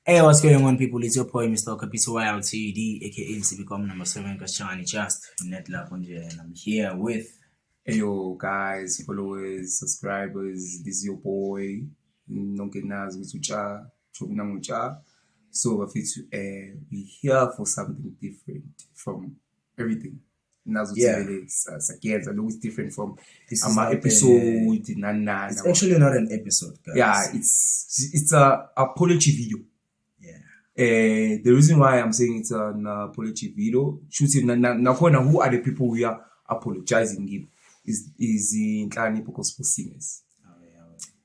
Hey, what's going on, people? It's your boy, Mr. Kapito YLTD, aka MC Become number 7, Kashani Just, Net Lapunje, and I'm here with. Hey yo, guys, followers, subscribers, this is your boy, Nonke Naz Ucha, Chobina Mucha. So, we're here for something different from everything. Nazo Yeah. Sakienza, always different from This is our not episode. It's actually not an episode, guys. Yeah, it's a apology video. Yeah. The reason why I'm saying it's an apology video, shooting who are the people we are apologizing give is in Inhlanipo Gospel Singers.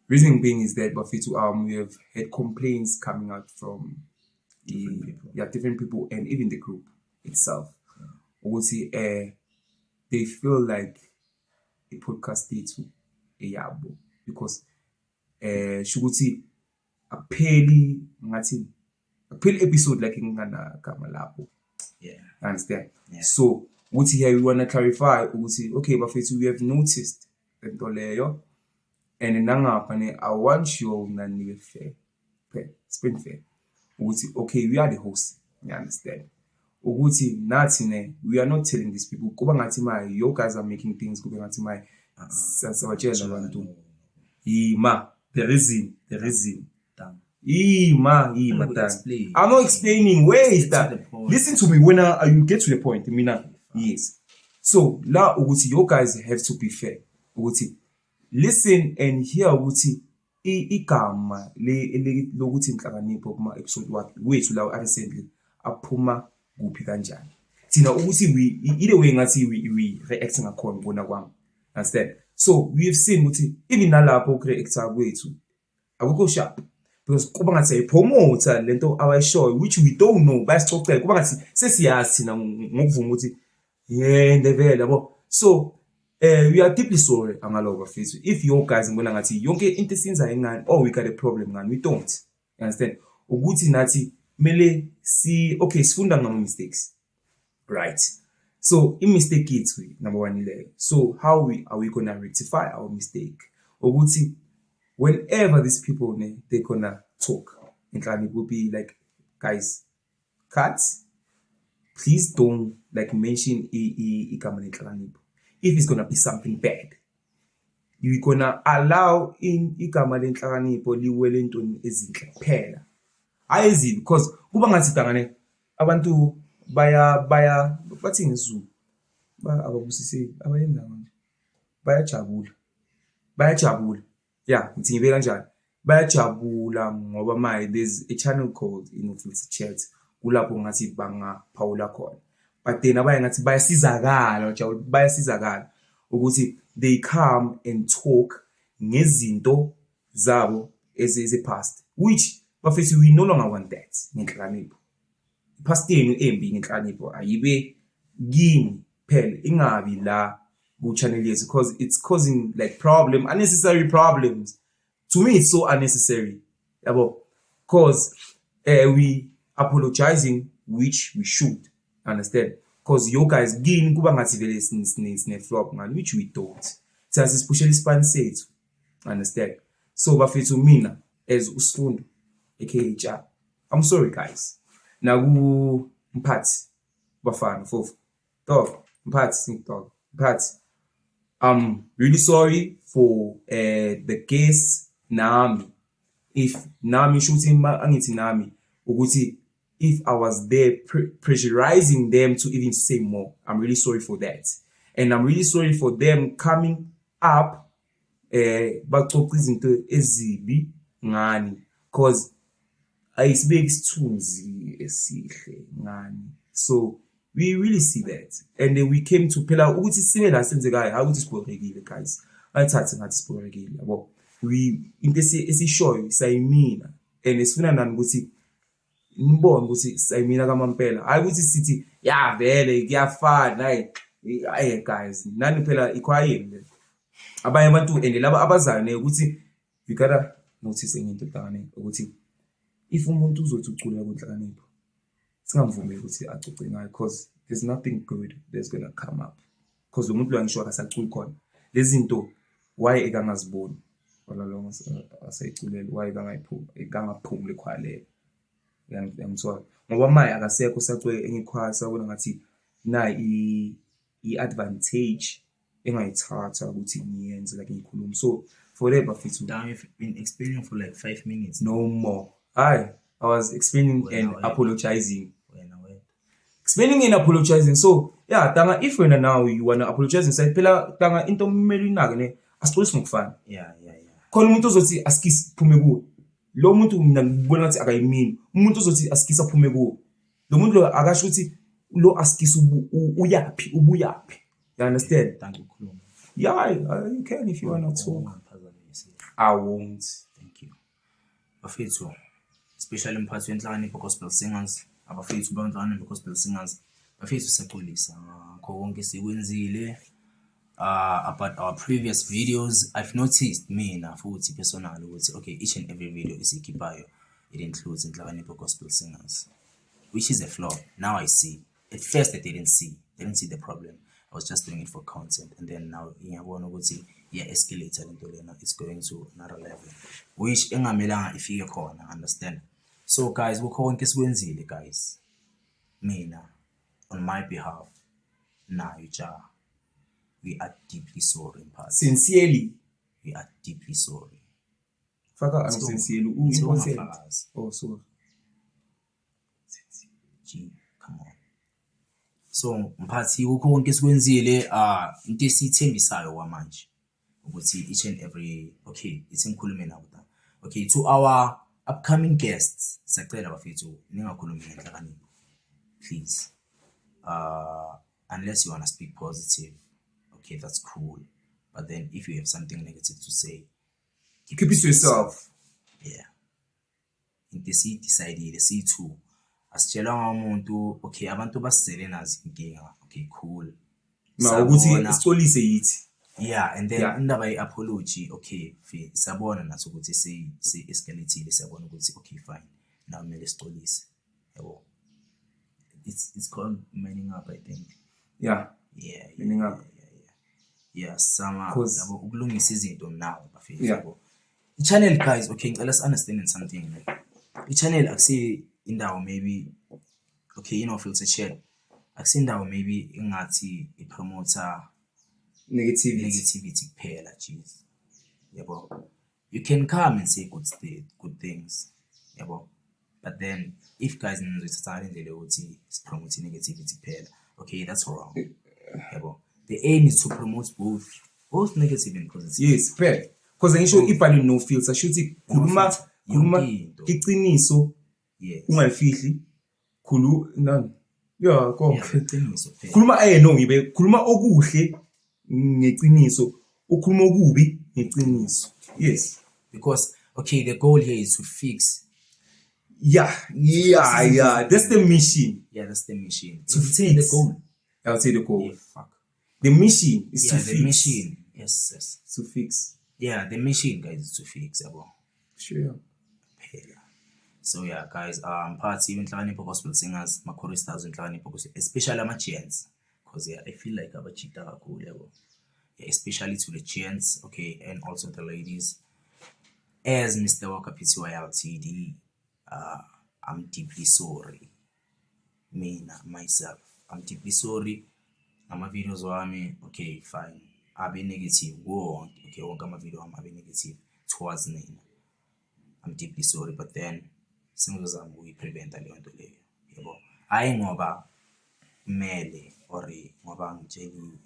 Reason being is that we have had complaints coming out from different people and even the group itself. They feel like a podcast to a yabo because shukuthi apheli ngathi apheli episode like ingana gama lapho. Yeah. Understand? Yeah. So here we want to clarify okay bafethu we have noticed lento leyo and nangapha I want you unanike fair. It's been fair. Okay, we are the host. You understand? Nathi we are not telling these people kuba ngathi my you guys are making things kuba ngathi my sasawatshela abantu yima the reason I'm not explaining. Where is that? Listen to me when you get to the point. Yes. So now you guys have to be fair. Listen and hear igama lokuthi Inhlakanipho kuma episode wethu lawo recently aphuma kuphi kanjani. Thina ukuthi either way ngathi we reacting ngakhona bona kwami. Understand? So we have seen even nalapho reactor kwethu akukho sharp. Because kuba ngathi promoter lento awayishoyo which we don't know bayasicocela kuba ngathi sesiyazi thina ngokuvuma ukuthi ndevele yabo. So we are deeply sorry angalo bafethu if you guys ngibona ngathi yonke into esenza engane we got a problem ngani we don't. You understand? Ukuthi nathi mele sifunda ngama mistakes, right? So mistake yethu number 1 ile. So how are we gonna rectify our mistake? Ukuthi whenever these people they're gonna talk, it will be like, guys, cut. Please don't mention igama lenhlakanipho. If it's gonna be something bad, you're gonna allow in igama lenhlakanipho liwele entweni ezinhle kuphela. Ayizi because kuba ngathi dangane abantu baya bathi ngeZulu ababusisi abayenza manje bayajabula. Yeah, ngithini kanjani bayajabula ngoba manje there's a channel called Filthy Chat kulapho ngathi bangaphawula khona, but then abanye ngathi bayasizakala ukuthi they come and talk ngezinto zabo eze-past which bafethu we no longer want that ngenhlakanipho. Past yenu embi ngenhlakanipho ayibe kini phela ingabi la channel yethu because it's causing unnecessary problems. To me it's so unnecessary because we apologizing which we should, understand, because you guys gain kuba ngathi vele sine flop man which we don't. Sasisiphushela ispan sethu, understand. So bafethu mina as uSifundo aka Ja, I'm sorry guys. Naku mphathi bafana fofu dog mphathi I'm really sorry for the case nami. If nami shooting angithi nami ukuthi if I was there pressurizing them to even say more, I'm really sorry for that. And I'm really sorry for them coming up baxoxa izinto ezibi ngani because ayisibeki isithunzi esihle ngani. So we really see that, and then we came to phela ukuthi sibe la senzekayo ukuthi siborekile guys. Ayithathe ngathi siborekile yabo. We into esishoyo sayimina and esifuna nani ukuthi nibone ukuthi sayimina kamampela hayi ukuthi sithi ya vele kuyafana hayi guys nani phela ikhwayini abanye abantu and laba abazayo ukuthi we gotta notice into dangane ukuthi if umuntu uzothi ucula kwenhlakanipho singamvumeli ukuthi acuce ngayo because there's nothing good that's gonna come up because umuntu lo ngisho akasaculi khona lezi zinto why ekangaziboni wala lo asayiculela why ekangaphumuli khwaleyo. ngiyamthola ngoba manje akasekho sacwe engikhwaya sabona ngathi na i-advantage engayithatha ukuthi ngiyenze like ngikhuluma so forever fit Damn, you've been explaining for like 5 minutes. no more. I was explaining and apologizing. Explaining and apologizing. So yeah, tanga if when now you wanna apologize inside phela tanga into kumele inake ne asixolise ngokufana. Yeah. Khona umuntu ozothi askisi phume kuwo. Lo muntu mina ngibona ngathi akayimini. Umuntu ozothi askisa phume kuwo. Lo muntu lo akasho ukuthi lo askisi uyapi ubuyapi. You understand? Thank you. Yeah, you can if you wanna talk. I won't. Thank you. Bafethu, especially mphathi wenhlakanipho gospel singers, abafethu bantwana gospel singers, bafethu siyaxolisa ngakho konke sikwenzile. About our previous videos, I've noticed mina futhi personal ukuthi okay, each and every video esikhiphayo it includes inhlakanipho gospel singers, which is a flaw. Now I see. At first I didn't see the problem. I was just doing it for content, and then now ngiyabona ukuthi escalator into lena, it's going to another level which engamelanga ifike khona, understand? So guys, kukho konke sikwenzile guys, mina on my behalf nayo ja, we are deeply sorry mphathi. Sincerely, we are deeply sorry. Faka I'm sincerely. Oh sorry. G, come on. So mphathi kukho konke sikwenzile into esithembisayo kwamanje ukuthi each and every okay, it's ngikhulume nawo ta. Okay, to our upcoming guests, sacela bafethu ningakhulumi ngenhlakanipho. Please. Unless you want to speak positive, okay, that's cool. But then if you have something negative to say, keep it to yourself. Yeah. Into decided C2. Asitshela umuntu okay, abantu basizele nazi inkinga. Okay, cool. Na ukuthi isixolise yithi. Yeah, and then indaba ye-apology, okay, sabona nathi ukuthi si-escalateile, siyabona ukuthi okay, fine, now kumele sixolise, yabo. It's called manning up, I think. Yeah. Manning up. Yeah, sama yabo ukulungisa izinto now bafethu, yabo. I-channel guys, okay, let's understand something. I-channel akusi indawo maybe okay, filter chat. Akusi indawo maybe ingathi ipromoter negativity kuphela, jeez. Yabo. You can come and say good things. Yabo. But then if guys nizothatha indlela ukuthi promote negativity kuphela, okay, that's wrong. Yabo. The aim is to promote both negative and positive. Yes, fair. Because ngisho ibhali no filter shuthi khuluma iqiniso. Yes. Ungalifihli. Nani. Yeah, konke. Iqiniso phela. Khuluma no ngibe khuluma okuhle ngeqiniso, ukhuluma okubi ngeqiniso. Yes. Because okay, the goal here is to fix. Yeah. That's the mission. Yeah, that's the mission. To fix the goal. I'll say the goal. Yeah, fuck. The mission is to the fix. Mission. Yes. To fix. Yeah, the mission, guys, is to fix. Sure. So yeah, guys, party inhlakanipho gospel singers, my choristers inhlakanipho gospel, especially my gents, because I feel like I'm a cheetah cool level. Yeah, especially to the gents, okay, and also the ladies. As Mr. Walker PTY Ltd, I'm deeply sorry. Myself, I'm deeply sorry. My videos wami, okay, fine. I've been negative. Go okay, my video I've been negative towards Nina. I'm deeply sorry, but then singozama we prevent leyo nto leyo. Yebo. Hayi ngoba mele or ngoba ngitsheli,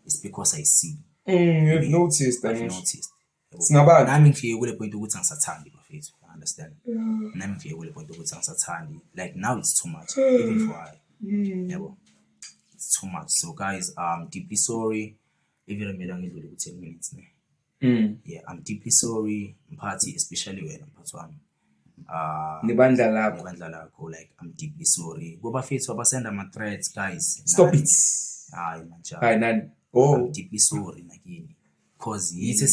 it's because I see. You've noticed. I've noticed. Singabantu. Nami ngifike kule point ukuthi angisathandi bafethu. You understand? Nami ngifike kule point ukuthi angisathandi. Like now it's too much even for I. Yebo. It's too much. So guys, I'm deeply sorry. If you're ngidlule ku 10 minutes ne. Yeah, I'm deeply sorry. Mphathi, especially wena mphathi wami. Nebandla lakho, like I'm deeply sorry. Go bafethu abasenda ama threats, guys. Stop it. Hayi manje. Hayi nani. I'm deeply sorry nakini. Cause yithi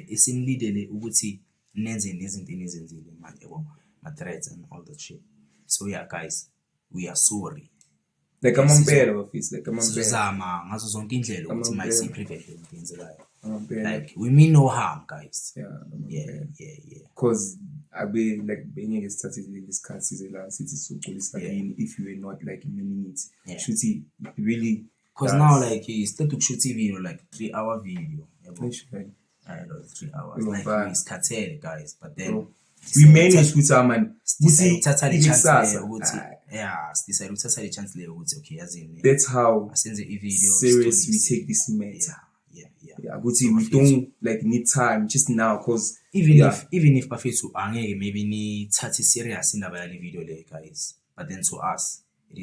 esinilindele ukuthi nenze nezinto enizenzile manje yabo. Ma threats and all that shit. So yeah, guys, we are sorry. Like amampela bafethu, like amampela. Sizama ngazo zonke indlela ukuthi mayisi prevent into like we mean no harm, guys. Yeah. Yeah. Cause abe like being started like this cat season last city so police again if you were not like meaning it. Shooty really because now like he started to shoot video like 3-hour video. I know 3 hours. Like it's cartel guys, but then we managed with our man. Uthatha le chance le ukuthi decide uthatha le chance le ukuthi okay yazini. That's how asenze I video serious we take this matter. Yeah, we don't like need time just now because even if bafethu angeke maybe ni thathe serious indaba yale video le guys, but then to us it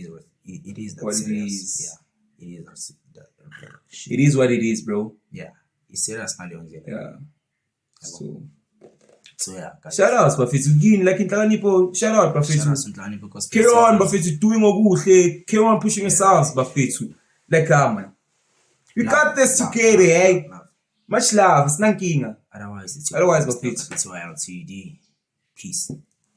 is that serious. It is what it is, bro. Yeah, it's serious now. Yeah. So yeah, guys. Shout out bafethu again like inhlakanipho. Shout out bafethu. Carry on bafethu doing okuhle. Carry on pushing yourselves bafethu. Like man. We got this together, eh? Much love, it's not Otherwise, bafethu. It's YLTD. Peace.